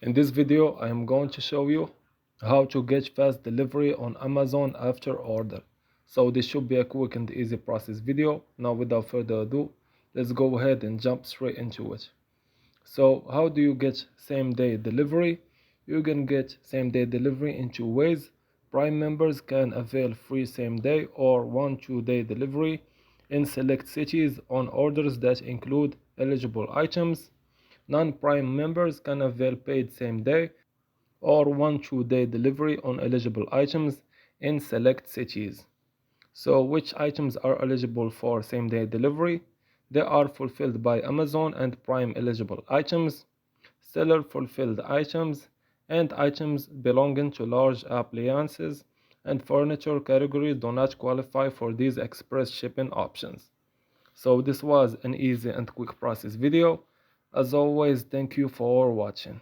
In this video, I am going to show you how to get fast delivery on Amazon after order. So this should be a quick and easy process video. Now without further ado, let's go ahead and jump straight into it. So how do you get same day delivery? You can get same day delivery in two ways. Prime members can avail free same day or 1-2 day delivery in select cities on orders that include eligible items. Non-Prime members can avail paid same day or 1-2 day delivery on eligible items in select cities. So which items are eligible for same day delivery? They are fulfilled by Amazon and Prime eligible items, seller fulfilled items, and items belonging to large appliances and furniture categories do not qualify for these express shipping options. So this was an easy and quick process video. As always, thank you for watching.